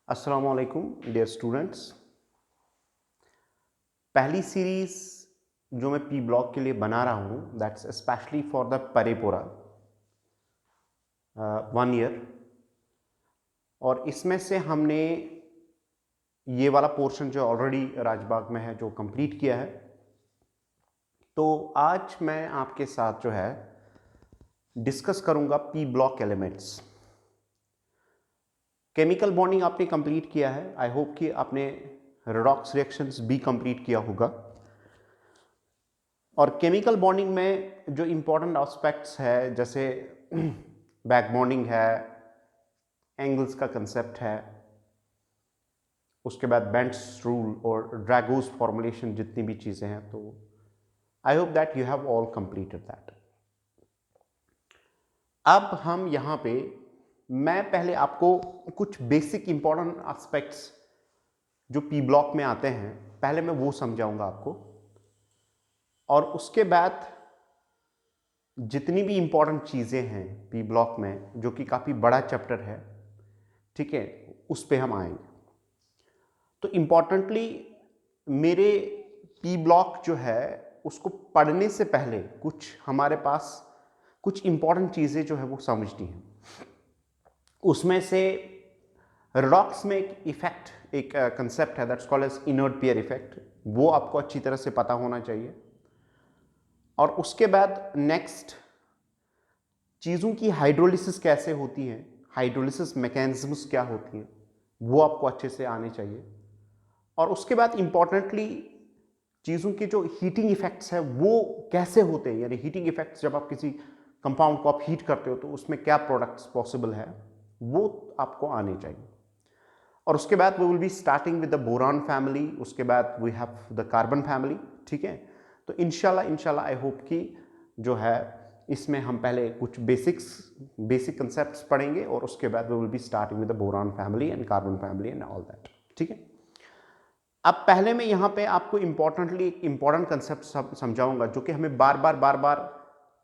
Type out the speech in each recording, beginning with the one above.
अस्सलाम वालेकुम dear students. पहली सीरीज जो मैं पी ब्लॉक के लिए बना रहा हूँ दैट्स स्पेशली फॉर द परेपोरा 1 ईयर, और इसमें से हमने ये वाला पोर्शन जो ऑलरेडी राजबाग में है जो कंप्लीट किया है। तो आज मैं आपके साथ जो है डिस्कस करूँगा P block elements. Chemical bonding आपने कंप्लीट किया है, आई होप कि आपने रेडॉक्स रिएक्शंस भी कंप्लीट किया होगा। और केमिकल बॉन्डिंग में जो इंपॉर्टेंट एस्पेक्ट्स है जैसे बैक बॉन्डिंग है, एंगल्स का कंसेप्ट है, उसके बाद बेंट्स रूल और ड्रैगोस फॉर्मुलेशन, जितनी भी चीज़ें हैं, तो I hope that you have all completed that. अब हम यहाँ पे मैं पहले आपको कुछ बेसिक इंपॉर्टेंट एस्पेक्ट्स जो पी ब्लॉक में आते हैं पहले मैं वो समझाऊंगा आपको, और उसके बाद जितनी भी इंपॉर्टेंट चीज़ें हैं पी ब्लॉक में जो कि काफ़ी बड़ा चैप्टर है, ठीक है, उस पे हम आएंगे। तो इम्पॉर्टेंटली मेरे पी ब्लॉक जो है उसको पढ़ने से पहले कुछ हमारे पास कुछ इंपॉर्टेंट चीज़ें जो है वो समझनी है। उसमें से रेडॉक्स में एक इफेक्ट, एक कंसेप्ट है that's called as inert pair effect, वो आपको अच्छी तरह से पता होना चाहिए। और उसके बाद नेक्स्ट चीज़ों की हाइड्रोलिसिस कैसे होती है, हाइड्रोलिसिस मैकेनिज्म्स क्या होती हैं, वो आपको अच्छे से आने चाहिए। और उसके बाद इंपॉर्टेंटली चीज़ों के जो हीटिंग इफेक्ट्स है वो कैसे होते हैं, यानी हीटिंग इफेक्ट्स जब आप किसी कंपाउंड को आप हीट करते हो तो उसमें क्या प्रोडक्ट्स पॉसिबल है वो आपको आने चाहिए। और उसके बाद we will be starting with the boron family, उसके बाद we have the carbon family, ठीक है। तो इंशाल्लाह आई होप कि जो है इसमें हम पहले कुछ बेसिक कंसेप्ट्स पढ़ेंगे और उसके बाद we will be starting with the boron family and carbon family and all that, ठीक है। अब पहले मैं यहाँ पे आपको इंपॉर्टेंट कंसेप्ट समझाऊंगा जो कि हमें बार बार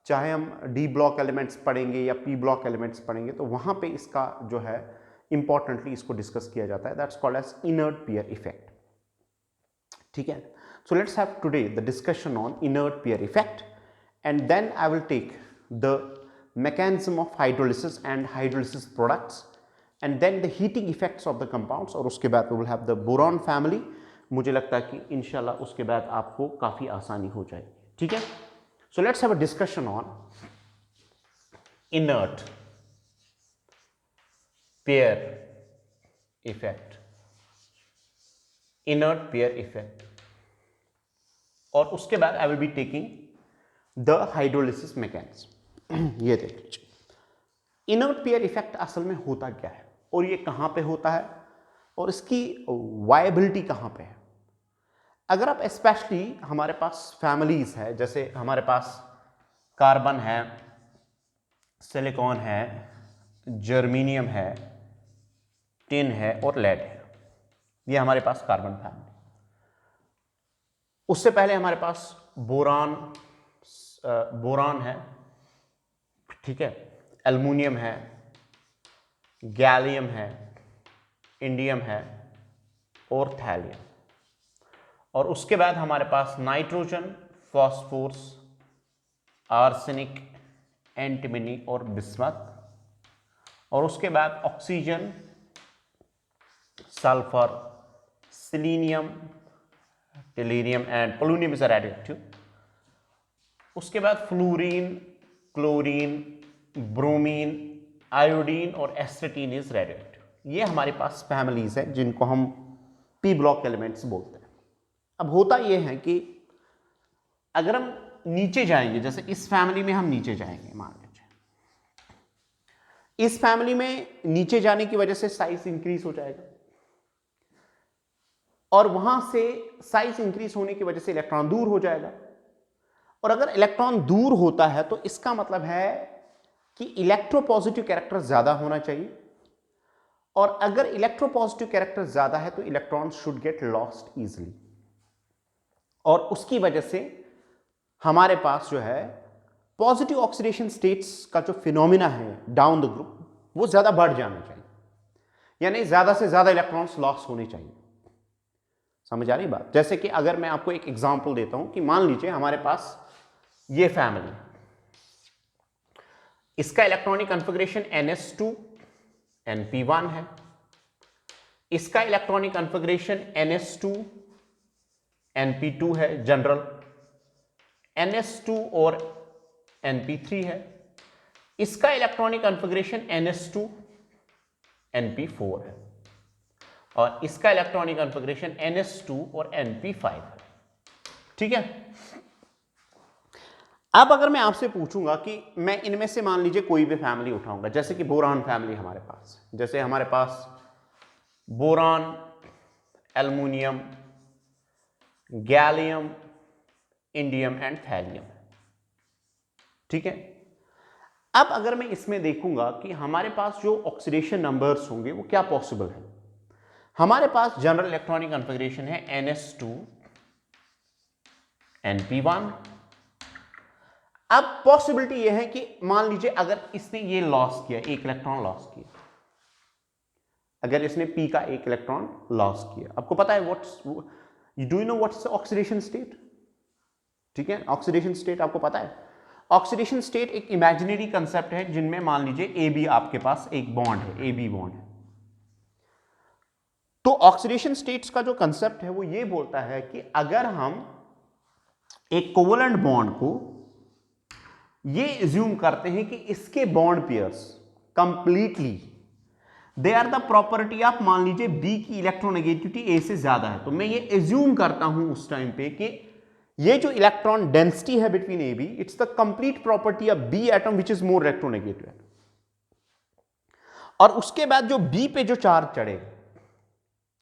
चाहे हम डी ब्लॉक एलिमेंट्स पढ़ेंगे या पी ब्लॉक एलिमेंट्स पढ़ेंगे तो वहाँ पे इसका जो है इंपॉर्टेंटली इसको डिस्कस किया जाता है, that's called as inert pair effect, ठीक है। So let's have today the discussion on inert pair effect and then I will take the mechanism of hydrolysis and hydrolysis products and then the heating effects of the compounds, और उसके बाद we will have the boron family। मुझे लगता है कि इंशाल्लाह उसके बाद आपको काफ़ी आसानी हो जाएगी, ठीक है। So let's have a discussion on inert pair effect, inert pair effect, और उसके बाद I will be taking the hydrolysis mechanism. ये देख लीजिए इनर्ट पेयर इफेक्ट असल में होता क्या है और ये कहाँ पे होता है और इसकी वायबिलिटी कहाँ पे है। अगर आप स्पेशली हमारे पास फैमिलीज है, जैसे हमारे पास कार्बन है, सिलिकॉन है, जर्मीनियम है, टिन है और लेड है, ये हमारे पास कार्बन फैमिली। उससे पहले हमारे पास बोरान है, ठीक है, एल्युमिनियम है, गैलियम है, इंडियम है और थैलियम। और उसके बाद हमारे पास नाइट्रोजन, फॉस्फोरस, आर्सेनिक, एंटीमनी और बिस्मथ, और उसके बाद oxygen, sulphur, selenium, tellurium and polonium is radioactive. उसके बाद फ्लोरीन, क्लोरीन, ब्रोमीन, आयोडीन और एस्टेटीन इज रेडियोएक्टिव। ये हमारे पास फैमिलीज हैं जिनको हम पी ब्लॉक एलिमेंट्स बोलते हैं। अब होता यह है कि अगर हम नीचे जाएंगे, जैसे इस फैमिली में हम नीचे जाएंगे, मान लीजिए इस फैमिली में नीचे जाने की वजह से साइज इंक्रीज हो जाएगा, और वहां से साइज इंक्रीज होने की वजह से इलेक्ट्रॉन दूर हो जाएगा। और अगर इलेक्ट्रॉन दूर होता है तो इसका मतलब है कि इलेक्ट्रोपॉजिटिव कैरेक्टर ज्यादा होना चाहिए, और अगर इलेक्ट्रोपॉजिटिव कैरेक्टर ज्यादा है तो electron should get lost easily, और उसकी वजह से हमारे पास जो है पॉजिटिव ऑक्सीडेशन स्टेट्स का जो फिनोमिना है डाउन द ग्रुप वो ज्यादा बढ़ जाना चाहिए। यानी ज्यादा से ज्यादा इलेक्ट्रॉन्स लॉस होने चाहिए। समझ आ रही बात? जैसे कि अगर मैं आपको एक एग्जांपल देता हूं कि मान लीजिए हमारे पास ये फैमिली, इसका इलेक्ट्रॉनिक कॉन्फ़िगरेशन NS2 NP1 है, इसका इलेक्ट्रॉनिक कॉन्फ़िगरेशन NS2 NP2 है जनरल, NS2 और NP3 है, इसका इलेक्ट्रॉनिक कॉन्फ़िगरेशन NS2 NP4 है और इसका इलेक्ट्रॉनिक कॉन्फ़िगरेशन NS2 और NP5 है। ठीक है। अब अगर मैं आपसे पूछूंगा कि मैं इनमें से मान लीजिए कोई भी फैमिली उठाऊंगा, जैसे कि बोरान फैमिली हमारे पास, जैसे हमारे पास boron, aluminium, gallium, indium and thallium. ठीक है। अब अगर मैं इसमें देखूंगा कि हमारे पास जो ऑक्सीडेशन नंबर्स होंगे वो क्या पॉसिबल है। हमारे पास जनरल इलेक्ट्रॉनिक कॉन्फ़िगरेशन है NS2 NP1। अब पॉसिबिलिटी ये है कि मान लीजिए अगर इसने ये लॉस किया, एक इलेक्ट्रॉन लॉस किया, अगर इसने P का एक इलेक्ट्रॉन लॉस किया, आपको पता है do you know what's oxidation state? ठीक है, ऑक्सीडेशन स्टेट आपको पता है। ऑक्सीडेशन स्टेट एक इमेजिनरी कंसेप्ट है जिनमें मान लीजिए AB आपके पास एक बॉन्ड है, AB बॉन्ड है। तो ऑक्सीडेशन स्टेट्स का जो कंसेप्ट है वो ये बोलता है कि अगर हम एक कोवलेंट बॉन्ड को ये एज्यूम करते हैं कि इसके bond pairs completely they are the property of, मान लीजिए B की इलेक्ट्रोनेगेटिविटी A से ज्यादा है, तो मैं ये एज्यूम करता हूं उस टाइम पे कि ये जो इलेक्ट्रॉन डेंसिटी है between AB, it's the complete property of B atom which is more electronegative. और उसके बाद जो B पे जो चार्ज चढ़ेगा,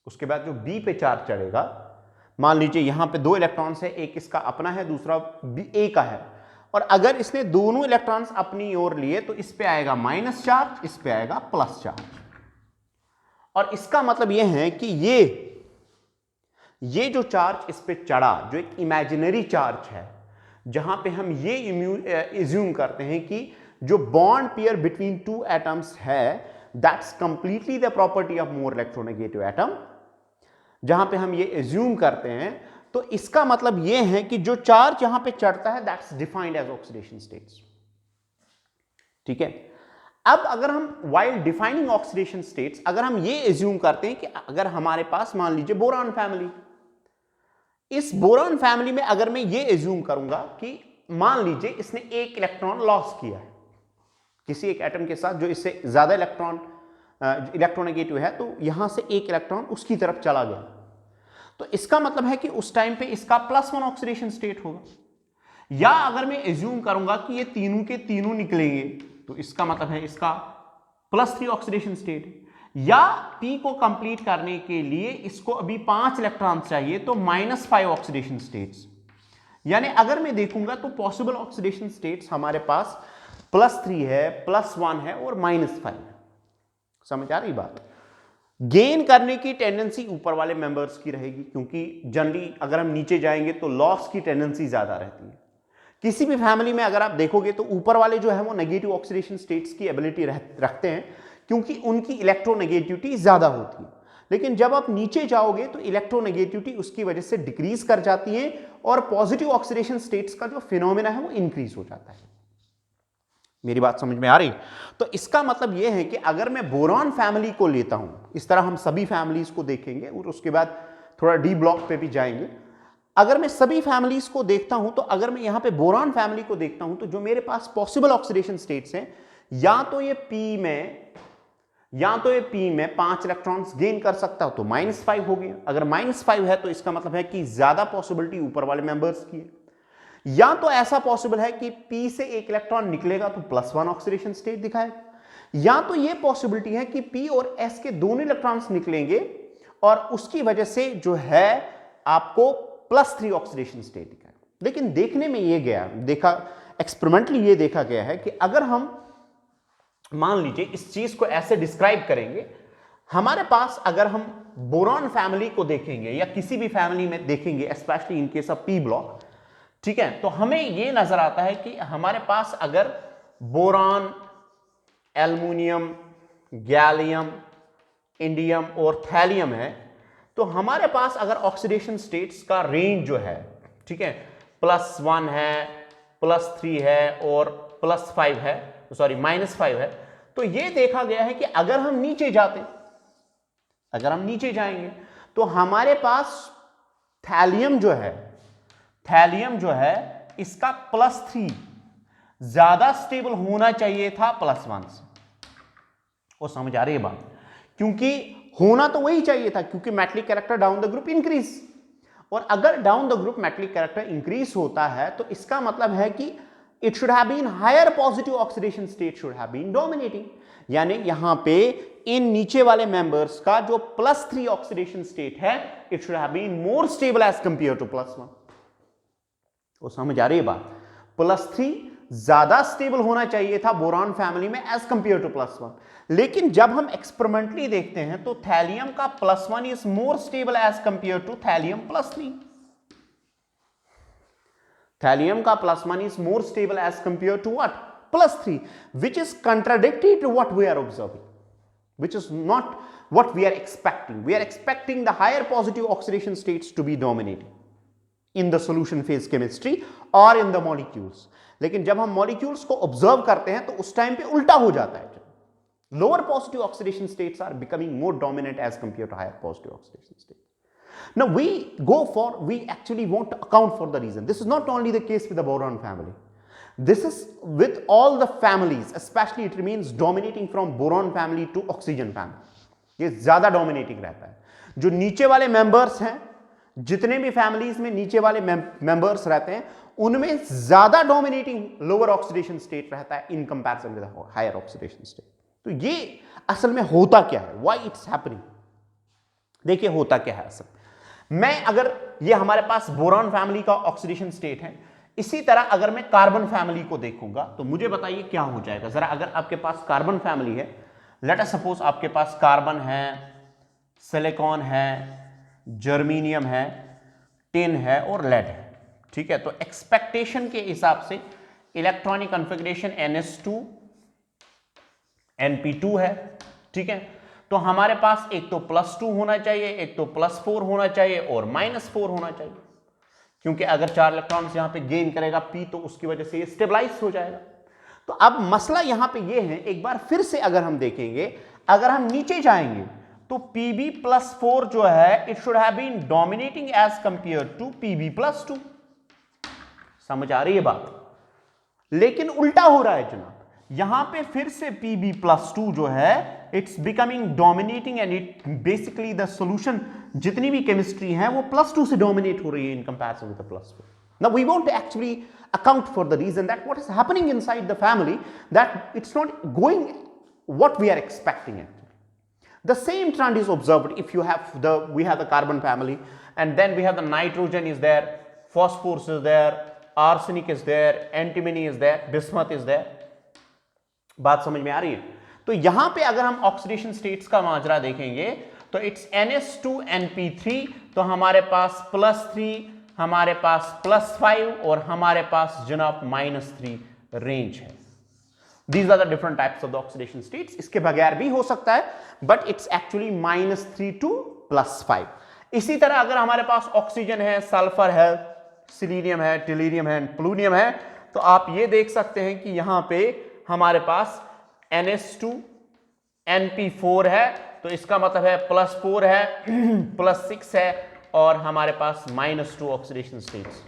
उसके बाद जो B पे चार्ज चढ़ेगा, मान लीजिए यहां पे दो इलेक्ट्रॉन्स है, एक इसका अपना है दूसरा A का है, और अगर इसने दोनों इलेक्ट्रॉन्स अपनी ओर लिए तो इस पे आएगा माइनस चार्ज, इस पे आएगा प्लस चार्ज। और इसका मतलब यह है कि ये जो चार्ज इस पे चढ़ा, जो एक इमेजिनरी चार्ज है, जहां पे हम ये एज्यूम करते हैं कि जो bond pair between two atoms है that's completely the property of more electronegative atom, जहां पे हम ये एज्यूम करते हैं, तो इसका मतलब यह है कि जो चार्ज यहां पे चढ़ता है that's defined as oxidation states. ठीक है। अब अगर हम वाइल डिफाइनिंग ऑक्सीडेशन स्टेट्स, अगर हम ये एज्यूम करते हैं कि अगर हमारे पास मान लीजिए बोरान फैमिली, इस बोरान फैमिली में अगर मैं ये एज्यूम करूंगा कि मान लीजिए इसने एक इलेक्ट्रॉन लॉस किया है किसी एक एटम के साथ जो इससे ज्यादा इलेक्ट्रोनेगेटिव है, तो यहां से एक इलेक्ट्रॉन उसकी तरफ चला गया, तो इसका मतलब है कि उस टाइम पे इसका +1 ऑक्सीडेशन स्टेट होगा। या अगर मैं एज्यूम करूंगा कि ये तीनों के तीनों निकलेंगे, तो इसका मतलब है इसका +3 ऑक्सीडेशन स्टेट। या P को कंप्लीट करने के लिए इसको अभी 5 इलेक्ट्रॉन चाहिए, तो -5 ऑक्सीडेशन स्टेट्स। यानी अगर मैं देखूंगा तो पॉसिबल ऑक्सीडेशन स्टेट्स हमारे पास +3 है, +1 है और -5 है। समझ आ रही बात? गेन करने की टेंडेंसी ऊपर वाले मेंबर्स की रहेगी, क्योंकि जनरली अगर हम नीचे जाएंगे तो लॉस की टेंडेंसी ज्यादा रहती है। किसी भी फैमिली में अगर आप देखोगे तो ऊपर वाले जो है वो नेगेटिव ऑक्सीडेशन स्टेट्स की एबिलिटी रखते हैं, क्योंकि उनकी इलेक्ट्रोनेगेटिविटी ज्यादा होती है। लेकिन जब आप नीचे जाओगे तो इलेक्ट्रोनेगेटिविटी उसकी वजह से डिक्रीज कर जाती है और पॉजिटिव ऑक्सीडेशन स्टेट्स का जो फिनोमेना है वो इंक्रीज हो जाता है। मेरी बात समझ में आ रही? तो इसका मतलब यह है कि अगर मैं बोरॉन फैमिली को लेता हूं, इस तरह हम सभी फैमिलीज को देखेंगे और उसके बाद थोड़ा डी ब्लॉक पे भी जाएंगे। अगर मैं सभी फैमिलीज को देखता हूं, तो अगर मैं यहां पे बोरॉन फैमिली को देखता हूं, तो जो मेरे पास पॉसिबल ऑक्सीडेशन स्टेट्स हैं, या तो ये P में 5 इलेक्ट्रॉन्स गेन कर सकता हो तो -5 हो गया। अगर -5 है तो इसका मतलब है कि ज्यादा पॉसिबिलिटी ऊपर वाले मेंबर्स की है। या तो ऐसा पॉसिबल है कि P से एक इलेक्ट्रॉन निकलेगा तो +1 ऑक्सीडेशन स्टेट दिखाएगा, या तो यह पॉसिबिलिटी है कि P और S के दोनों इलेक्ट्रॉन्स निकलेंगे और उसकी वजह से जो है आपको +3 ऑक्सीडेशन स्टेट दिखाएगा। लेकिन देखने में एक्सपेरिमेंटली ये देखा गया है कि अगर हम मान लीजिए इस चीज को ऐसे डिस्क्राइब करेंगे, हमारे पास अगर हम बोरॉन फैमिली को देखेंगे या किसी भी फैमिली में देखेंगे, specially in case of P block, ठीक है, तो हमें यह नजर आता है कि हमारे पास अगर बोरॉन, एल्युमिनियम, गैलियम, इंडियम और थैलियम है, तो हमारे पास अगर ऑक्सीडेशन स्टेट्स का रेंज जो है, ठीक है, +1 है, +3 है और +5 है, सॉरी -5 है, तो ये देखा गया है कि अगर हम नीचे जाएंगे तो हमारे पास थैलियम जो है इसका +3 ज्यादा स्टेबल होना चाहिए था +1 से। वो समझ आ रही है बात? क्योंकि होना तो वही चाहिए था, क्योंकि metallic character down the group increase, और अगर down the group metallic character increase होता है तो इसका मतलब है कि it should have been higher positive oxidation state should have been dominating, यानी यहां पे इन नीचे वाले मेंबर्स का जो +3 ऑक्सीडेशन स्टेट है it should have been more stable as compare to +1। वो समझ आ रही है बात? +3 ज्यादा स्टेबल होना चाहिए था बोरॉन फैमिली में एज कंपेयर टू +1, लेकिन जब हम एक्सपेरिमेंटली देखते हैं तो थैलियम का +1 is more stable as compare to thallium +3। थैलियम का +1 is more stable as compared to what? +3, which is contradictory to what we are observing, which is not what we are expecting. We are expecting the higher positive oxidation states to be dominating in the solution phase chemistry or in the molecules. लेकिन जब हम molecules को observe करते हैं तो उस time पे उल्टा हो जाता है। Lower positive oxidation states are becoming more dominant as compared to higher positive oxidation states. Now we actually want to account for the reason. This is not only the case with the boron family. This is with all the families, especially it remains dominating from boron family to oxygen family. ये ज्यादा dominating रहता है। जो नीचे वाले members हैं, जितने भी families में नीचे वाले members रहते हैं, उनमें ज्यादा dominating lower oxidation state रहता है in comparison with the higher oxidation state. तो ये असल में होता क्या है? Why it's happening? देखिए होता क्या है असल मैं, अगर ये हमारे पास बोरॉन फैमिली का ऑक्सीडेशन स्टेट है, इसी तरह अगर मैं कार्बन फैमिली को देखूंगा तो मुझे बताइए क्या हो जाएगा जरा। अगर आपके पास कार्बन फैमिली है, लेट अस सपोज आपके पास कार्बन है, सिलिकॉन है, जर्मीनियम है, टिन है और लेड है, ठीक है। तो एक्सपेक्टेशन के हिसाब से इलेक्ट्रॉनिक कॉन्फ़िगरेशन NS2 NP2 है, ठीक है। तो हमारे पास एक तो +2 होना चाहिए, एक तो +4 होना चाहिए और -4 होना चाहिए, क्योंकि अगर 4 इलेक्ट्रॉन्स यहां पे गेन करेगा P तो उसकी वजह से ये स्टेबलाइज हो जाएगा। तो अब मसला यहां पे ये है, एक बार फिर से अगर हम देखेंगे, अगर हम नीचे जाएंगे तो Pb+4 जो है it should have been dominating as compare to Pb+2। समझ आ रही है बात? लेकिन उल्टा हो रहा है जनाब, यहां पे फिर से Pb+2 जो है it's becoming dominating and it basically the solution जितनी भी केमिस्ट्री है वो +2 से डोमिनेट हो रही है in comparison with the +4। Now we want to actually account for the reason that what is happening inside the family, that it's not going what we are expecting it. The same trend is observed if you have we have the carbon family, and then we have the nitrogen is there, phosphorus is there, arsenic is there, antimony is there, bismuth is there। बात समझ में आ रही है? तो यहां पे अगर हम ऑक्सीडेशन स्टेट्स का माजरा देखेंगे तो इट्स NS2 NP3, तो हमारे पास +3, हमारे पास +5 और हमारे पास जनाब -3 रेंज है। These are the different types of the oxidation states. इसके बगैर भी हो सकता है, but it's actually -3 to +5। इसी तरह अगर हमारे पास ऑक्सीजन है, सल्फर है, सिलीनियम है, टेलीरियम है, प्लूनियम है, तो आप ये देख सकते हैं कि यहां पे हमारे पास NS2 NP4 है, तो इसका मतलब है +4 है, +6 है और हमारे पास -2 ऑक्सीडेशन स्टेट्स।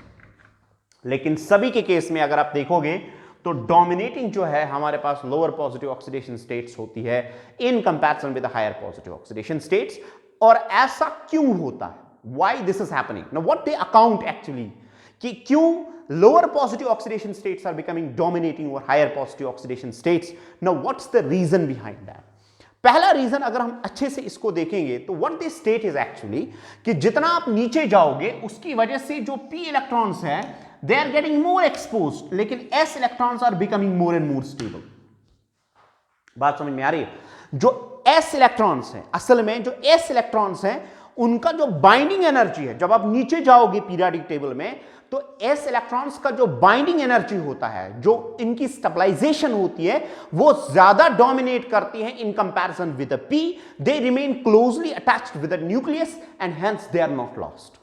लेकिन सभी के केस में अगर आप देखोगे तो डोमिनेटिंग जो है हमारे पास लोअर पॉजिटिव ऑक्सीडेशन स्टेट्स होती है in comparison with the higher positive oxidation states. और ऐसा क्यों होता है? Why this is happening? Now what they account actually कि क्यों lower positive oxidation states are becoming dominating over higher positive oxidation states? Now what's the reason behind that? पहला reason अगर हम अच्छे से इसको देखेंगे तो what this state is actually कि जितना आप नीचे जाओगे उसकी वजह से जो p इलेक्ट्रॉन्स हैं they are getting more exposed, लेकिन s electrons are becoming more and more stable। बात समझ में आ रही है? जो s इलेक्ट्रॉन्स हैं, असल में जो s इलेक्ट्रॉन्स हैं उनका जो बाइंडिंग एनर्जी है, जब आप नीचे जाओगे पीरियोडिक टेबल में तो s इलेक्ट्रॉन्स का जो बाइंडिंग एनर्जी होता है, जो इनकी स्टेबलाइजेशन होती है, वो ज्यादा डोमिनेट करती है in comparison with p. They remain closely attached with the nucleus and hence they are not lost.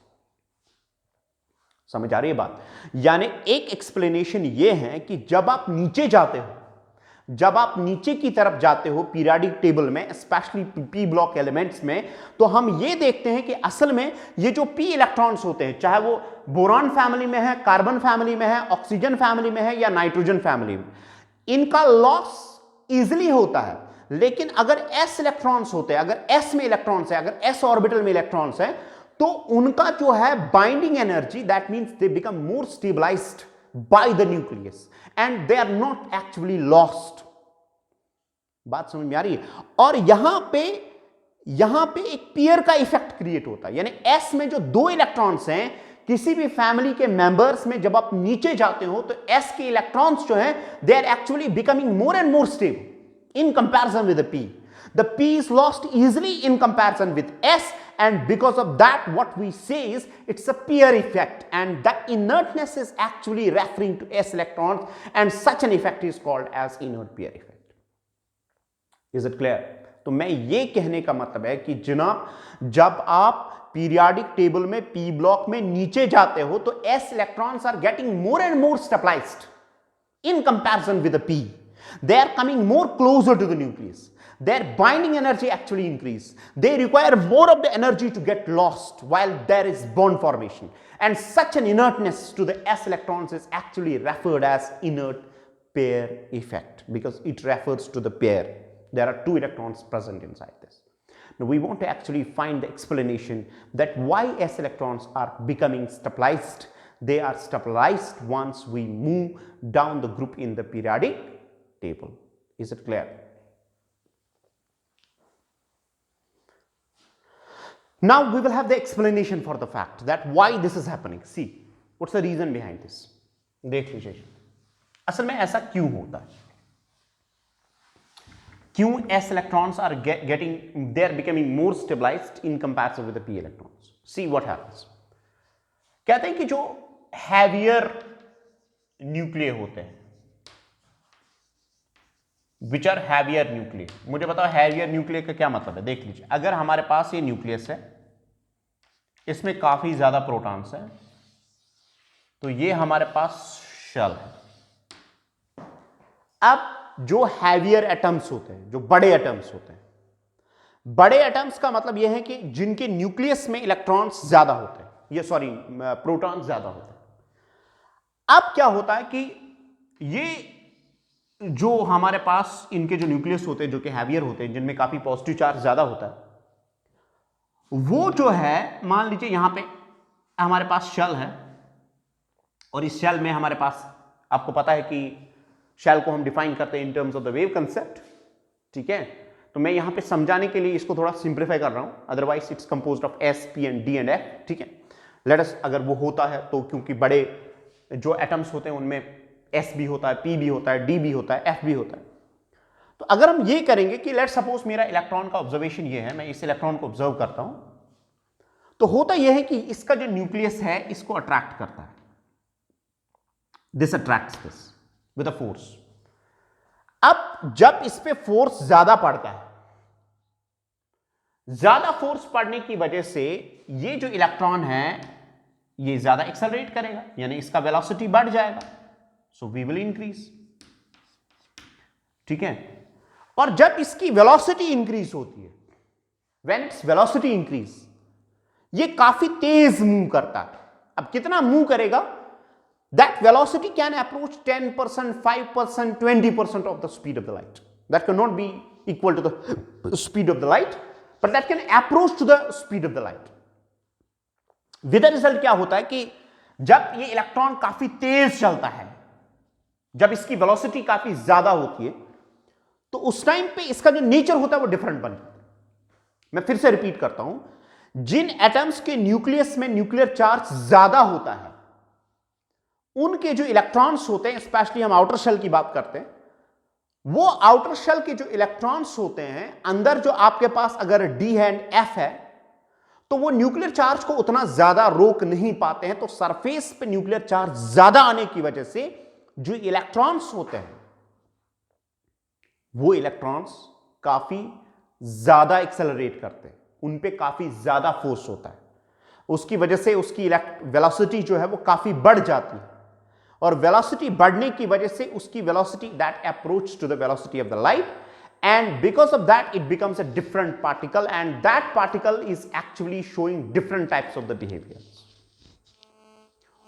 समझ आ रही है बात? यानी एक एक्सप्लेनेशन ये है कि जब आप नीचे जाते हो, जब आप नीचे की तरफ जाते हो पीरियोडिक टेबल में, स्पेशली पी ब्लॉक एलिमेंट्स में, तो हम ये देखते हैं कि असल में ये जो पी इलेक्ट्रॉन्स होते हैं, चाहे वो बोरॉन फैमिली में है, कार्बन फैमिली में है, ऑक्सीजन फैमिली में है या नाइट्रोजन फैमिली में, इनका लॉस इजिली होता है. लेकिन अगर s इलेक्ट्रॉन्स होते हैं, अगर s में इलेक्ट्रॉन्स है, अगर s ऑर्बिटल में इलेक्ट्रॉन्स है, तो उनका जो है binding energy, that means they become more stabilized by the nucleus and they are not actually lost. बात समझ में आ रही है? और यहां पे एक पेयर का इफेक्ट क्रिएट होता है. यानी s में जो दो इलेक्ट्रॉन्स हैं किसी भी फैमिली के मेंबर्स में, जब आप नीचे जाते हो तो s के इलेक्ट्रॉन्स जो हैं they are actually becoming more and more stable in comparison with the p. The p is lost easily in comparison with s, and because of that what we say is it's a pair effect, and the inertness is actually referring to s electrons, and such an effect is called as inert pair effect. Is it clear? तो मैं ये कहने का मतलब है कि जनाब, जब आप पीरियोडिक टेबल में p ब्लॉक में नीचे जाते हो तो s electrons are getting more and more stabilized in comparison with the p. They are coming more closer to the nucleus. Their binding energy actually increase. They require more of the energy to get lost while there is bond formation. And such an inertness to the s electrons is actually referred as inert pair effect, because it refers to the pair. There are two electrons present inside this. Now we want to actually find the explanation that why s electrons are becoming stabilized. They are stabilized once we move down the group in the periodic table. Is it clear? Now we will have the explanation for the fact that why this is happening. See, what's the reason behind this? देख लीजिए असल में ऐसा क्यों होता है, क्यों s electrons are they are becoming more stabilized in comparison with the p electrons. See what happens. कहते हैं कि जो heavier nuclei होते हैं, which are heavier nuclei. मुझे बताओ heavier nuclei का क्या मतलब है. देख लीजिए, अगर हमारे पास ये न्यूक्लियस है, इसमें काफी ज्यादा प्रोटॉन्स हैं, तो ये हमारे पास शेल है. अब जो heavier atoms होते हैं, जो बड़े एटम्स होते हैं, बड़े एटम्स का मतलब यह है कि जिनके न्यूक्लियस में इलेक्ट्रॉन्स ज्यादा होते हैं, ये सॉरी प्रोटॉन्स ज्यादा होते हैं. अब क्या होता है कि ये जो हमारे पास इनके जो न्यूक्लियस होते हैं, जो कि हैवियर होते हैं, जिनमें काफी पॉजिटिव चार्ज ज्यादा होता है, वो जो है, मान लीजिए यहां पे हमारे पास शेल है, और इस शेल में हमारे पास, आपको पता है कि शेल को हम डिफाइन करते हैं in terms of the wave concept. ठीक है, तो मैं यहां पे समझाने के लिए इसको थोड़ा सिंप्लीफाई कर रहा हूं, otherwise it's composed of s, p and d and f. ठीक है, लेट अस, अगर वो होता है तो, क्योंकि बड़े जो एटम्स होते हैं उनमें s भी होता है, p भी होता है, d भी होता है, f भी होता है. तो अगर हम ये करेंगे कि लेट सपोज मेरा इलेक्ट्रॉन का ऑब्जर्वेशन ये है, मैं इस इलेक्ट्रॉन को ऑब्जर्व करता हूं, तो होता यह है कि इसका जो न्यूक्लियस है इसको अट्रैक्ट करता है. This attracts this with a force. अब जब इस पे फोर्स ज्यादा पड़ता है, ज्यादा फोर्स पड़ने की वजह से ये जो इलेक्ट्रॉन है ये ज्यादा एक्सेलरेट करेगा, यानी इसका वेलोसिटी बढ़ जाएगा. So we will increase. ठीक है, और जब इसकी वेलोसिटी इंक्रीज होती है, व्हेन इट्स वेलोसिटी इंक्रीज, ये काफी तेज मूव करता है. अब कितना मूव करेगा? That velocity can approach 10%, 5%, 20% of the speed of the light. That can not be equal to the speed of the light, but that can approach to the speed of the light. With the result क्या होता है कि जब ये electron काफी तेज चलता है, जब इसकी वेलोसिटी काफी ज्यादा होती है, तो उस टाइम पे इसका जो नेचर होता है वो डिफरेंट बन जाता है. मैं फिर से रिपीट करता हूं, जिन एटम्स के न्यूक्लियस में न्यूक्लियर चार्ज ज्यादा होता है, उनके जो इलेक्ट्रॉन्स होते हैं, स्पेशली हम आउटर शेल की बात करते हैं, वो आउटर शेल के जो इलेक्ट्रॉन्स होते हैं, अंदर जो आपके पास अगर d है एंड f है, तो वो न्यूक्लियर चार्ज को उतना ज्यादा रोक नहीं पाते हैं। तो सरफेस पे न्यूक्लियर चार्ज ज्यादा आने की वजह से जो इलेक्ट्रॉन्स होते हैं वो इलेक्ट्रॉन्स काफी ज्यादा एक्सेलरेट करते हैं, उन पे काफी ज्यादा फोर्स होता है, उसकी वजह से उसकी वेलोसिटी जो है वो काफी बढ़ जाती है, और वेलोसिटी बढ़ने की वजह से उसकी velocity that approach to the velocity of the light, and because of that it becomes a different particle, and that particle is actually showing different types of the behaviors.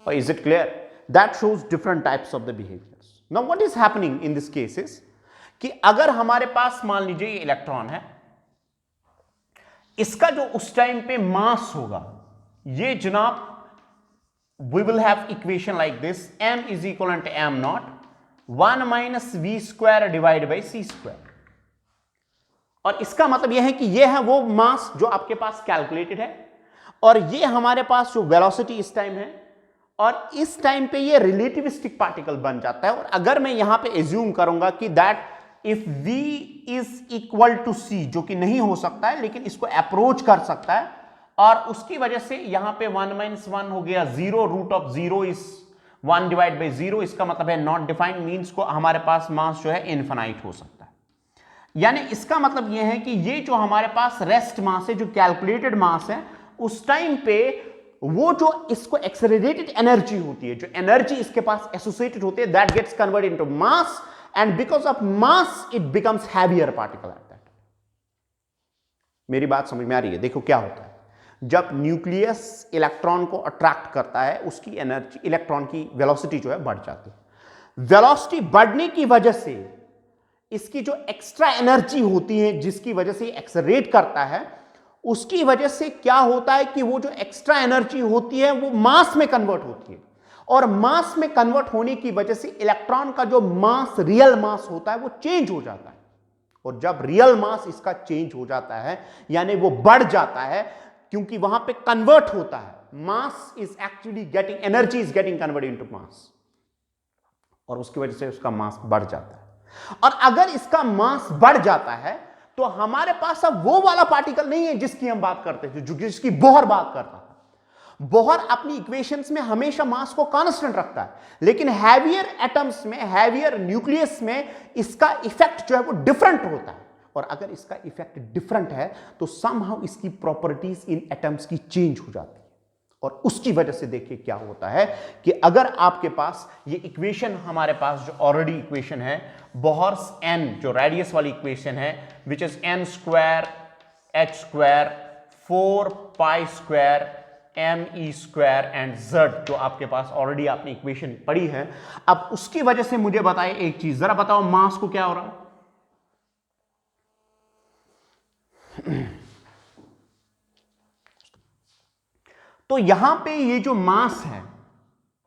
Or is it clear? That shows different types of the behaviors. Now what is happening in this case is कि अगर हमारे पास मान लीजिए ये electron है, इसका जो उस टाइम पे मास होगा, ये जनाब we will have equation like this, m is equivalent to m naught 1 minus v square divided by c square. और इसका मतलब यह है कि यह है वो मास जो आपके पास कैलकुलेटेड है, और ये हमारे पास जो वेलोसिटी इस टाइम है, और इस टाइम पे ये रिलेटिविस्टिक पार्टिकल बन जाता है। और अगर मैं यहां पे एज्यूम करूंगा कि that if v is equal to c, जो कि नहीं हो सकता है लेकिन इसको अप्रोच कर सकता है, और उसकी वजह से यहां पे 1 - 1 हो गया 0, root of 0 is 1 divide by 0, इसका मतलब है नॉट डिफाइंड, मीन्स को हमारे पास मास जो है इनफिनाइट हो सकता है। यानी इसका मतलब यह है कि ये जो हमारे पास रेस्ट मास है, जो कैलकुलेटेड मास है, उस टाइम पे वो जो इसको एक्सेलरेटेड एनर्जी होती है, जो एनर्जी इसके पास एसोसिएटेड होती है, that gets converted into mass, and because of mass it becomes heavier particle at that. मेरी बात समझ में आ रही है? देखो क्या होता है, जब न्यूक्लियस इलेक्ट्रॉन को अट्रैक्ट करता है, उसकी एनर्जी, इलेक्ट्रॉन की वेलोसिटी जो है बढ़ जाती है। वेलोसिटी बढ़ने की वजह से इसकी जो एक्स्ट्रा एनर्जी होती है, जिसकी वजह से एक्सेलरेट करता है, उसकी वजह से क्या होता है कि वो जो एक्स्ट्रा एनर्जी होती है वो मास में कन्वर्ट होती है, और मास में कन्वर्ट होने की वजह से इलेक्ट्रॉन का जो मास, रियल मास होता है, वो चेंज हो जाता है। और जब रियल मास इसका चेंज हो जाता है, यानी वो बढ़ जाता है, क्योंकि वहां पे कन्वर्ट होता है, mass is actually getting, energy is getting converted into mass, और उसकी वजह से उसका मास बढ़ जाता है। और अगर इसका मास बढ़ जाता है तो हमारे पास अब वो वाला पार्टिकल नहीं है जिसकी हम बात करते थे, जो जिसकी बोहर बात करता था। बोहर अपनी इक्वेशंस में हमेशा मास को कांस्टेंट रखता है, लेकिन हैवियर एटम्स में, हैवियर न्यूक्लियस में इसका इफेक्ट जो है वो डिफरेंट होता है। और अगर इसका इफेक्ट डिफरेंट है तो समहाउ इसकी प्रॉपर्टीज इन एटम्स की चेंज हो जाती है, और उसकी वजह से देखिए क्या होता है कि अगर आपके पास ये इक्वेशन, हमारे पास जो ऑलरेडी इक्वेशन है बोहर्स n, जो रेडियस वाली इक्वेशन है, which is n square h square 4 pi square me square and z, जो आपके पास ऑलरेडी आपने इक्वेशन पढ़ी है। अब उसकी वजह से मुझे बताइए एक चीज, जरा बताओ मास को क्या हो रहा है? तो यहां पे ये जो मास है,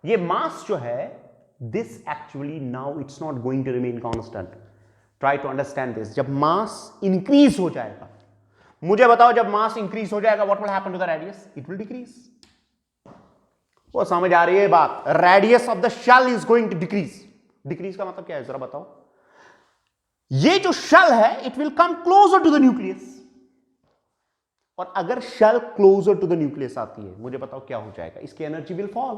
ये मास जो है, this actually now it's not going to remain constant. Try to understand this. जब मास इंक्रीज हो जाएगा, मुझे बताओ, जब मास इंक्रीज हो जाएगा what will happen to the radius? It will decrease. वो समझ आ रही है बात? Radius of the shell is going to decrease. Decrease का मतलब क्या है, जरा बताओ? ये जो शेल है it will come closer to the nucleus, और अगर shell closer to the nucleus आती है, मुझे बताओ क्या हो जाएगा? इसकी एनर्जी विल फॉल।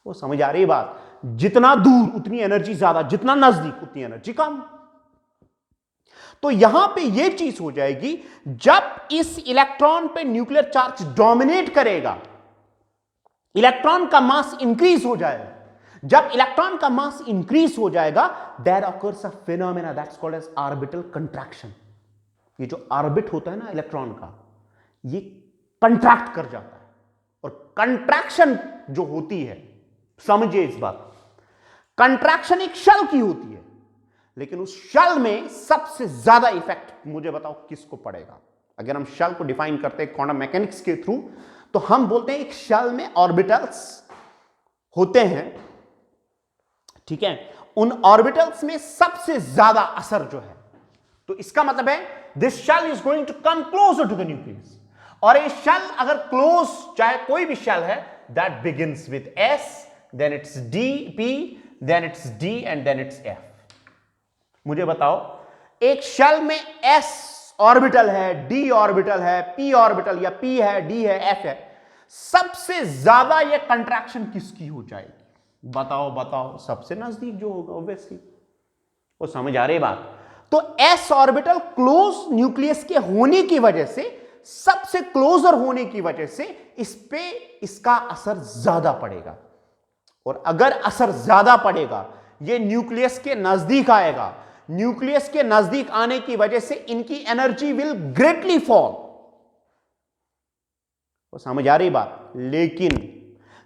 वो समझ आ रही है बात? जितना दूर उतनी एनर्जी ज्यादा, जितना नजदीक उतनी एनर्जी कम। तो यहां पे ये चीज हो जाएगी, जब इस इलेक्ट्रॉन पे न्यूक्लियर चार्ज डोमिनेट करेगा, इलेक्ट्रॉन का मास इंक्रीज हो जाएगा। जब इलेक्ट्रॉन का मास इंक्रीज हो जाएगा, there occurs a phenomena that's called as orbital contraction. ये जो ऑर्बिट होता है ना इलेक्ट्रॉन का, ये कंट्रैक्ट कर जाता है, और कंट्रैक्शन जो होती है, समझिए इस बात, कंट्रैक्शन एक शेल की होती है, लेकिन उस शेल में सबसे ज्यादा इफेक्ट मुझे बताओ किसको पड़ेगा? अगर हम शेल को डिफाइन करते हैं क्वांटम मैकेनिक्स के थ्रू, तो हम बोलते हैं एक शेल में ऑर्बिटल्स होते हैं, ठीक है? उन ऑर्बिटल्स में सबसे ज्यादा असर जो है, तो इसका मतलब है this shell is going to come closer to the nucleus. और ये शेल अगर क्लोज, चाहे कोई भी शेल है, that begins with S, then it's D, P, then it's D, and then it's F। मुझे बताओ, एक शेल में S ऑर्बिटल है, डी ऑर्बिटल है, पी ऑर्बिटल या पी है, डी है, एफ है, सबसे ज्यादा ये कंट्रैक्शन किसकी हो जाएगी? बताओ बताओ, सबसे नजदीक जो होगा ऑब्वियसली। वो समझ आ रही बात? तो एस ऑर्बिटल क्लोज न्यूक्लियस के होने की वजह से, सबसे क्लोजर होने की वजह से इस पे इसका असर ज्यादा पड़ेगा। और अगर असर ज्यादा पड़ेगा, ये न्यूक्लियस के नजदीक आएगा, न्यूक्लियस के नजदीक आने की वजह से इनकी एनर्जी विल ग्रेटली फॉल। वो समझ आ रही बात? लेकिन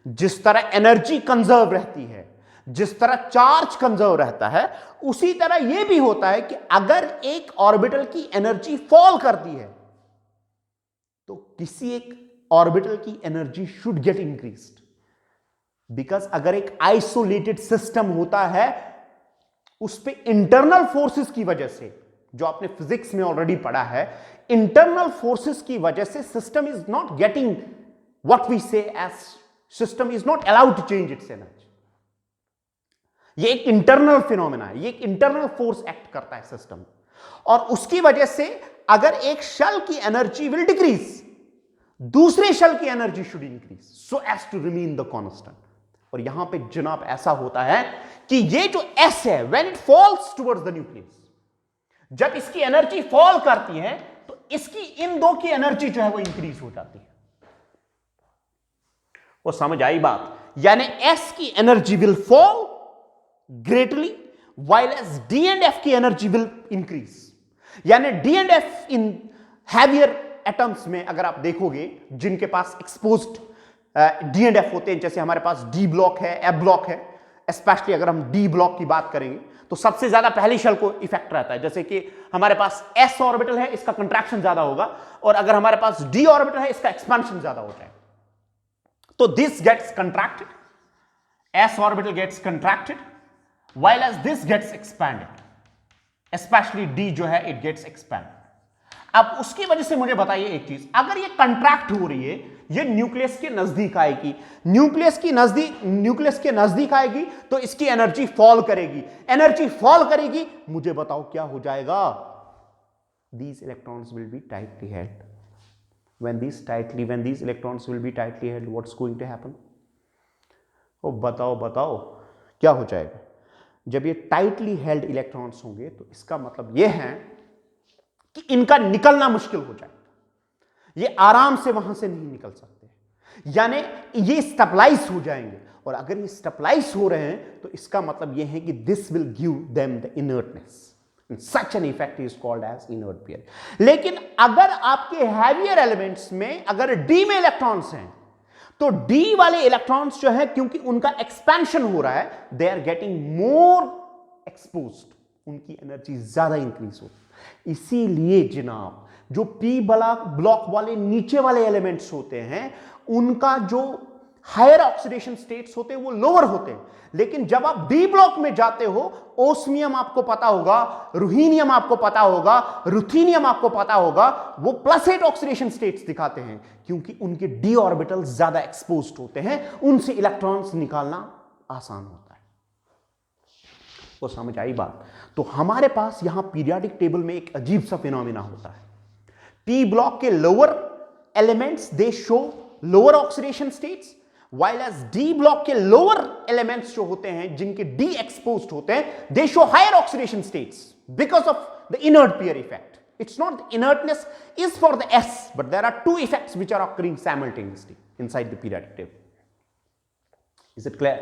जिस तरह एनर्जी कंजर्व रहती है, जिस तरह चार्ज कंजर्व रहता है, उसी तरह यह भी होता है कि अगर एक ऑर्बिटल की एनर्जी फॉल करती है तो किसी एक ऑर्बिटल की energy should get increased. Because अगर एक आइसोलेटेड सिस्टम होता है, उस पे इंटरनल फोर्सेस की वजह से, जो आपने फिजिक्स में ऑलरेडी पढ़ा है, इंटरनल फोर्सेस की वजह से system is not getting what we say as, system is not allowed to change its energy. ये एक इंटरनल फिनोमेना है, ये एक इंटरनल फोर्स एक्ट करता है सिस्टम, और उसकी वजह से अगर एक शेल की एनर्जी विल डिक्रीज, दूसरे शेल की energy should increase so as to remain the constant. और यहां पे जनाब ऐसा होता है कि ये जो एस है, when it falls towards the nucleus, जब इसकी एनर्जी फॉल करती है तो इसकी इन दो की एनर्जी जो है वो इंक्रीज हो जाती है। वो समझ आई बात? यानी एस की energy will fall greatly while as D and F की एनर्जी will increase। यानी D and F in heavier atoms में अगर आप देखोगे, जिनके पास exposed D and F होते हैं, जैसे हमारे पास D ब्लॉक है, F ब्लॉक है, स्पेशली अगर हम D ब्लॉक की बात करेंगे तो सबसे ज्यादा पहली शेल को इफेक्ट रहता है। जैसे कि हमारे पास S ऑर्बिटल है, इसका कंट्रैक्शन ज्यादा होगा, और अगर हमारे पास D ऑर्बिटल है, इसका एक्सपेंशन ज्यादा हो जाएगा। तो this gets contracted, S orbital gets contracted while as this gets expanded, especially D जो है it gets expanded। अब उसकी वजह से मुझे बताइए एक चीज, अगर ये कंट्रैक्ट हो रही है, ये न्यूक्लियस के नजदीक आएगी, न्यूक्लियस के नजदीक आएगी तो इसकी एनर्जी फॉल करेगी, एनर्जी फॉल करेगी, मुझे बताओ क्या हो जाएगा? These electrons will be tightly held। when these electrons will be tightly held, what's going to happen? ओ बताओ क्या हो जाएगा? जब ये टाइटली हेल्ड इलेक्ट्रॉन्स होंगे तो इसका मतलब यह है कि इनका निकलना मुश्किल हो जाएगा, ये आराम से वहां से नहीं निकल सकते, यानी ये स्टेबलाइज हो जाएंगे। और अगर ये स्टेबलाइज हो रहे हैं तो इसका मतलब यह है कि this will give them the inertness, such an effect is called as inert pair. लेकिन अगर आपके हैवियर एलिमेंट्स में अगर डी में इलेक्ट्रॉन्स हैं तो डी वाले इलेक्ट्रॉन्स जो है, क्योंकि उनका एक्सपेंशन हो रहा है, they are getting more exposed, उनकी एनर्जी ज्यादा इंक्रीज होती। इसीलिए जनाब जो पी ब्लॉक वाले नीचे वाले एलिमेंट्स होते हैं, उनका जो हायर ऑक्सीडेशन स्टेट्स होते हैं वो लोअर होते हैं। लेकिन जब आप डी ब्लॉक में जाते हो, ओस्मियम आपको पता होगा, रुहीनियम आपको पता होगा, रुथीनियम आपको पता होगा, वो +8 ऑक्सीडेशन स्टेट्स दिखाते हैं, क्योंकि उनके डी ऑर्बिटल ज्यादा एक्सपोज्ड होते हैं, उनसे इलेक्ट्रॉन्स निकालना आसान होता है। वो समझ आई बात? तो हमारे पास यहां पीरियोडिक टेबल में एक अजीब सा फिनोमेना होता है। पी ब्लॉक के lower elements they show lower oxidation states, while as D block के lower elements जो होते हैं, जिनके D exposed होते हैं, they show higher oxidation states because of the inert pair effect। It's not the inertness is for the S, but there are two effects which are occurring simultaneously inside the periodic table। Is it clear?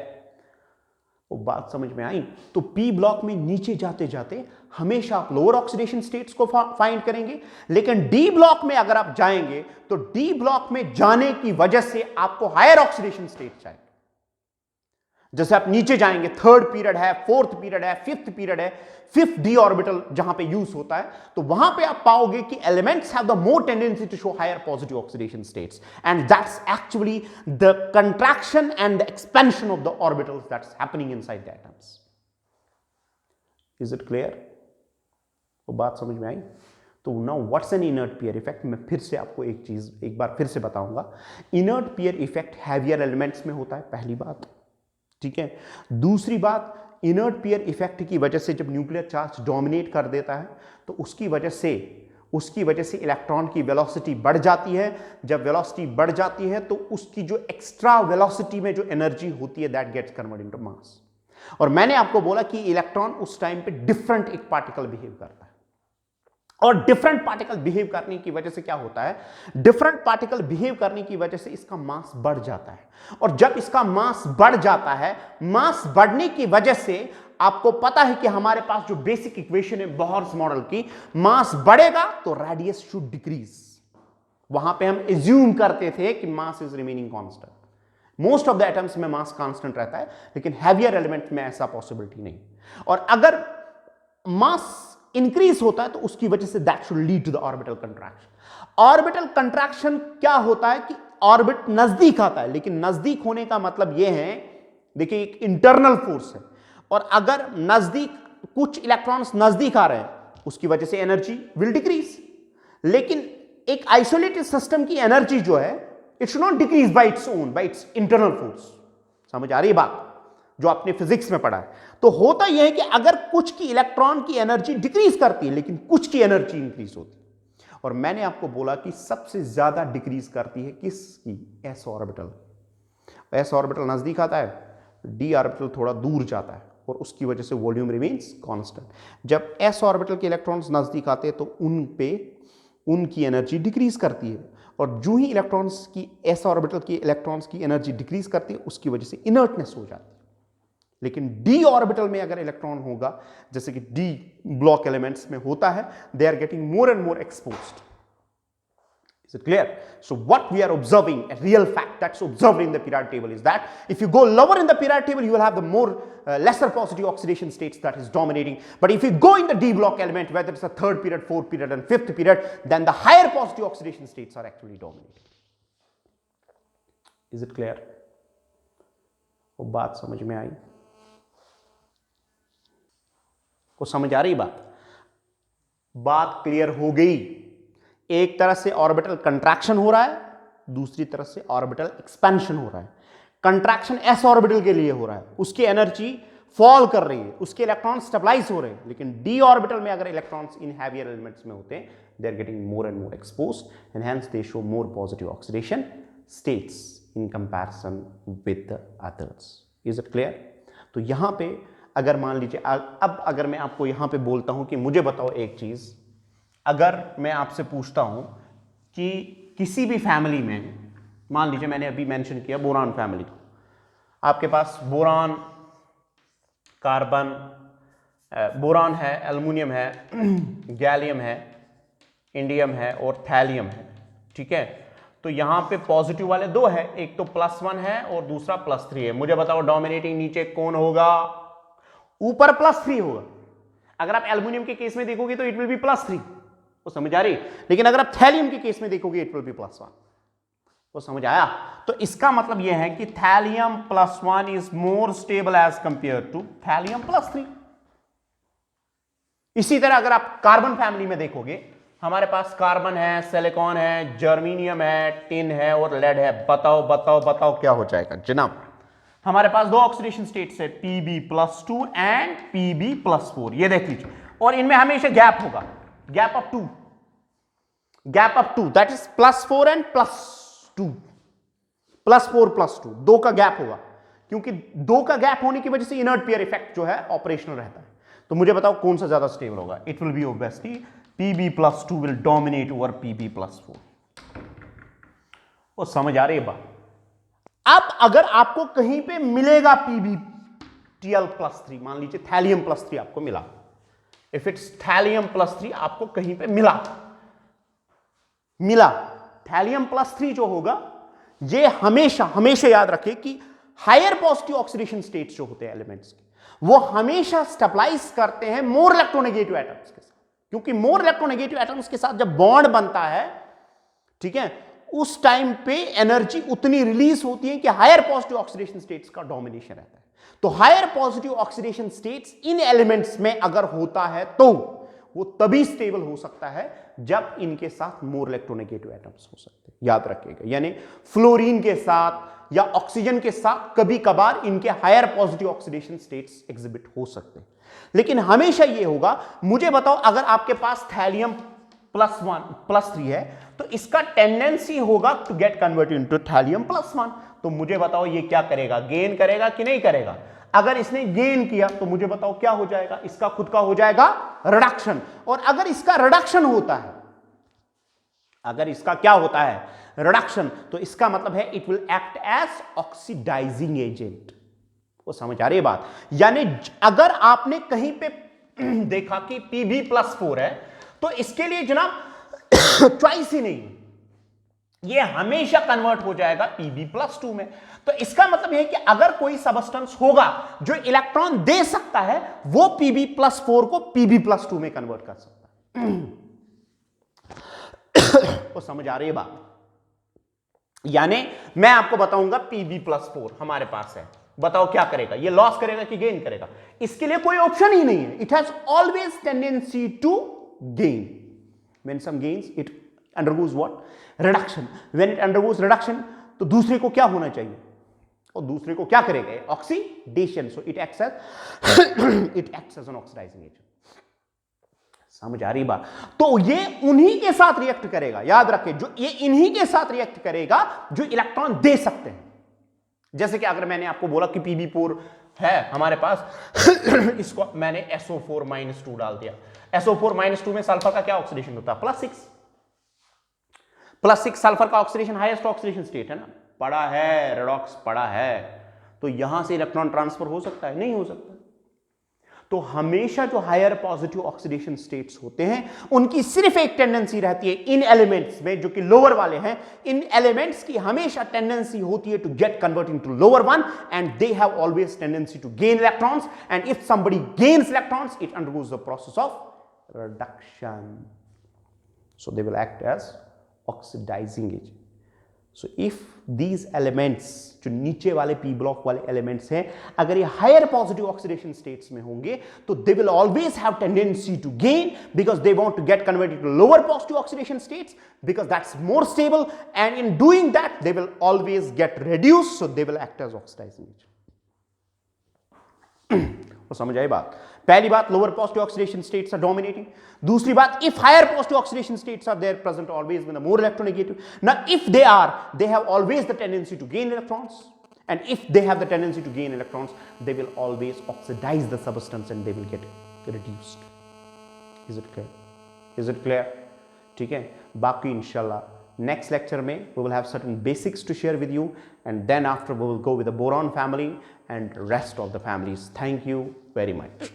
वो बात समझ में आई? तो P block में नीचे जाते जाते हमेशा आप लोअर ऑक्सीडेशन स्टेट्स को फाइंड करेंगे, लेकिन D ब्लॉक में अगर आप जाएंगे तो D ब्लॉक में जाने की वजह से आपको हायर ऑक्सीडेशन स्टेट्स आएंगे। जैसे आप नीचे जाएंगे, थर्ड पीरियड है, फोर्थ पीरियड है, फिफ्थ पीरियड है, फिफ्थ डी ऑर्बिटल जहां पे यूज होता है, तो वहां पे आप पाओगे कि elements have the more tendency to show higher positive oxidation states, and that's actually the contraction and the expansion of the orbitals that's happening inside the atoms. Is it clear? वो बात समझ में आई? तो now what's an inert pair effect? मैं फिर से आपको एक चीज एक बार फिर से बताऊंगा। Inert pair effect heavier elements में होता है, पहली बात, ठीक है। दूसरी बात, इनर्ट पेयर इफेक्ट की वजह से जब न्यूक्लियर चार्ज डोमिनेट कर देता है तो उसकी वजह से उसकी वजह से इलेक्ट्रॉन की वेलोसिटी बढ़ जाती है। जब वेलोसिटी बढ़ जाती है तो उसकी जो एक्स्ट्रा वेलोसिटी में जो एनर्जी होती है that gets converted into mass. और मैंने आपको बोला कि इलेक्ट्रॉन उस टाइम पे डिफरेंट एक पार्टिकल बिहेव करता है, और डिफरेंट पार्टिकल बिहेव करने की वजह से क्या होता है, डिफरेंट पार्टिकल बिहेव करने की वजह से इसका मास बढ़ जाता है। और जब इसका मास बढ़ जाता है, मास बढ़ने की वजह से आपको पता है कि हमारे पास जो बेसिक इक्वेशन है बोहर्स मॉडल की, मास बढ़ेगा तो रेडियस शुड डिक्रीज। वहां पे हम एज्यूम करते थे कि mass is remaining constant. Most of the atoms में मास कांस्टेंट रहता है, लेकिन हैवियर एलिमेंट में ऐसा पॉसिबिलिटी नहीं। और अगर मास इंक्रीज होता है तो उसकी वजह से that should lead to the orbital contraction. Orbital contraction क्या होता है कि ऑर्बिट नजदीक आता है, लेकिन नजदीक होने का मतलब यह है, देखिए एक इंटरनल फोर्स है, और अगर नजदीक कुछ इलेक्ट्रॉन्स नजदीक आ रहे हैं उसकी वजह से एनर्जी विल डिक्रीज। लेकिन एक आइसोलेटेड सिस्टम की एनर्जी जो है it should not decrease by its own, bye it's internal force. समझ आ रही है बात जो आपने फिजिक्स में पढ़ा है? तो होता यह है कि अगर कुछ की इलेक्ट्रॉन की एनर्जी डिक्रीज करती है लेकिन कुछ की एनर्जी इंक्रीज होती है। और मैंने आपको बोला कि सबसे ज्यादा डिक्रीज करती है किसकी? S orbital. एस ऑर्बिटल नजदीक आता है, डी ऑर्बिटल थोड़ा दूर जाता है, और उसकी वजह से वॉल्यूम रिमेन्स कांस्टेंट। जब एस ऑर्बिटल के इलेक्ट्रॉन्स नजदीक आते हैं तो उन पे उनकी एनर्जी डिक्रीज करती है, और जो ही इलेक्ट्रॉन्स की एस ऑर्बिटल की इलेक्ट्रॉन्स की एनर्जी डिक्रीज करती है उसकी वजह से इनर्टनेस हो जाती है। लेकिन डी ऑर्बिटल में अगर इलेक्ट्रॉन होगा, जैसे कि डी ब्लॉक एलिमेंट्स में होता है, they are getting more and more exposed. Is it clear? So what we are observing, a real fact that's observed in the periodic table is that if you go lower in the periodic table, you will have the more lesser positive oxidation states that is dominating. But if you go in the D block element, whether it's the third period, fourth period, and fifth period, then the higher positive oxidation states are actually dominating. Is it clear? वो बात समझ में आई? को समझ आ रही बात clear हो गई? एक तरह से ऑर्बिटल कंट्रैक्शन हो रहा है, दूसरी तरफ से ऑर्बिटल एक्सपेंशन हो रहा है। कंट्रैक्शन एस ऑर्बिटल के लिए हो रहा है, उसकी एनर्जी फॉल कर रही है, उसके इलेक्ट्रॉन स्टेबलाइज हो रहे हैं। लेकिन डी ऑर्बिटल में अगर इलेक्ट्रॉन्स इन हैवियर एलिमेंट्स में होते हैं, they are getting more and more exposed and hence they show more positive oxidation states in comparison with the others. Is it clear? तो यहां पे अगर मान लीजिए, अब अगर मैं आपको यहां पे बोलता हूं कि मुझे बताओ एक चीज, अगर मैं आपसे पूछता हूं कि किसी भी फैमिली में, मान लीजिए मैंने अभी मेंशन किया बोरान फैमिली, आपके पास बोरान, कार्बन, बोरान है, एल्युमिनियम है, गैलियम है, इंडियम है और थैलियम है, ठीक है? तो यहां पे पॉजिटिव वाले दो है, एक तो +1 है और दूसरा +3 है। मुझे बताओ डोमिनेटिंग नीचे कौन होगा? ऊपर +3 होगा। अगर आप एल्युमिनियम के केस में देखोगे तो इट विल बी +3, वो समझ आ रही? लेकिन अगर आप थैलियम के केस में देखोगे इट विल बी +1, वो समझ आया? तो इसका मतलब यह है कि thallium +1 is more stable as compare to thallium +3। इसी तरह अगर आप कार्बन फैमिली में देखोगे, हमारे पास कार्बन है, सिलिकॉन है, जर्मेनियम है, टिन है और लेड है। बताओ बताओ बताओ क्या हो जाएगा जनाब? हमारे पास दो ऑक्सीडेशन स्टेट्स है, Pb+2 एंड Pb+4। ये देख लीजिए, और इनमें हमेशा गैप होगा, gap of 2, gap of 2, that is +4 and +2, +4+2, 2 का गैप होगा, क्योंकि 2 का गैप होने की वजह से इनर्ट पेयर इफेक्ट जो है ऑपरेशनल रहता है। तो मुझे बताओ कौन सा ज्यादा स्टेबल होगा? It will be obviously Pb+2 will dominate over Pb+4। वो समझ आ रही है बात? अब अगर आपको कहीं पे मिलेगा PbTl+3, मान लीजिए थैलियम +3 आपको मिला, इफ इट्स थैलियम +3 आपको कहीं पे मिला थैलियम +3 जो होगा, ये हमेशा हमेशा याद रखें कि हायर पॉजिटिव ऑक्सीडेशन स्टेट्स जो होते हैं एलिमेंट्स के, वो हमेशा स्टेबलाइज करते हैं मोर इलेक्ट्रोनेगेटिव एटम्स के साथ, क्योंकि मोर इलेक्ट्रोनेगेटिव एटम्स के साथ जब बॉन्ड बनता है, ठीक है, उस टाइम पे एनर्जी उतनी रिलीज होती है कि हायर पॉजिटिव ऑक्सीडेशन स्टेट्स का डोमिनेशन रहता है। तो higher positive oxidation states in elements में अगर होता है तो वो तभी स्टेबल हो सकता है जब इनके साथ मोर इलेक्ट्रोनेगेटिव एटम्स हो सकते हैं। याद रखिएगा, यानी फ्लोरीन के साथ या ऑक्सीजन के साथ कभी कभार इनके higher positive oxidation states exhibit हो सकते हैं, लेकिन हमेशा ये होगा। मुझे बताओ, अगर आपके पास थैलियम +3 है, तो इसका टेंडेंसी होगा to get converted into thallium +1। तो मुझे बताओ ये क्या करेगा, गेन करेगा कि नहीं करेगा? अगर इसने गेन किया तो मुझे बताओ क्या हो जाएगा, इसका खुद का हो जाएगा रिडक्शन। और अगर इसका रिडक्शन होता है, अगर इसका क्या होता है, रिडक्शन, तो इसका मतलब है it will act as oxidizing agent. वो समझ आ रही है बात? यानी अगर आपने कहीं पे देखा कि Pb+4 है, तो इसके लिए जनाब चॉइस ही नहीं, ये हमेशा कन्वर्ट हो जाएगा Pb+2 में। तो इसका मतलब है कि अगर कोई सबस्टेंस होगा जो इलेक्ट्रॉन दे सकता है, वो Pb+4 को Pb+2 में कन्वर्ट कर सकता है। वो समझ आ रही है बात? यानी मैं आपको बताऊंगा Pb+4 हमारे पास है, बताओ क्या करेगा, ये लॉस करेगा कि गेन करेगा? इसके लिए कोई ऑप्शन ही नहीं है। It has always tendency to gain. When some gains it undergoes what, reduction. When it undergoes reduction, तो दूसरे को क्या होना चाहिए, और दूसरे को क्या करेगा, oxidation. So it acts as an oxidizing agent. समझ आ रही बात? तो ये उन्हीं के साथ रिएक्ट करेगा, याद रखें, जो ये इन्हीं के साथ रिएक्ट करेगा जो इलेक्ट्रॉन दे सकते हैं। जैसे कि अगर मैंने आपको बोला कि Pb4 है हमारे पास, इसको मैंने SO4-2 डाल दिया। SO4-2 में सल्फर का क्या ऑक्सीडेशन होता है, +6। +6 सल्फर का ऑक्सीडेशन हाईएस्ट ऑक्सीडेशन स्टेट है ना, पड़ा है, रेडॉक्स पड़ा है, तो यहां से इलेक्ट्रॉन ट्रांसफर हो सकता है, नहीं हो सकता। तो हमेशा जो हायर पॉजिटिव ऑक्सीडेशन स्टेट्स होते हैं, उनकी सिर्फ एक टेंडेंसी रहती है इन एलिमेंट्स में, जो कि लोअर वाले हैं, इन एलिमेंट्स की हमेशा टेंडेंसी होती है to get converted to lower one, and they have always tendency to gain electrons, and if somebody gains electrons, it undergoes the process of reduction, so they will act as oxidizing agent. So if these elements, जो नीचे वाले P block वाले elements हैं, अगर ये higher positive oxidation states में होंगे, तो they will always have tendency to gain, because they want to get converted to lower positive oxidation states, because that's more stable, and in doing that they will always get reduce, so they will act as oxidizing agent. वो समझ आई बात? पहली बात, lower positive oxidation states are dominating. दूसरी बात, if higher positive oxidation states are there present always with more electronegative. Now if they are, they have always the tendency to gain electrons, and if they have the tendency to gain electrons, they will always oxidize the substance and they will get reduced. Is it clear? Is it clear? ठीक है, बाकी इंशाल्लाह next lecture में we will have certain basics to share with you, and then after we will go with the boron family and rest of the families. Thank you very much.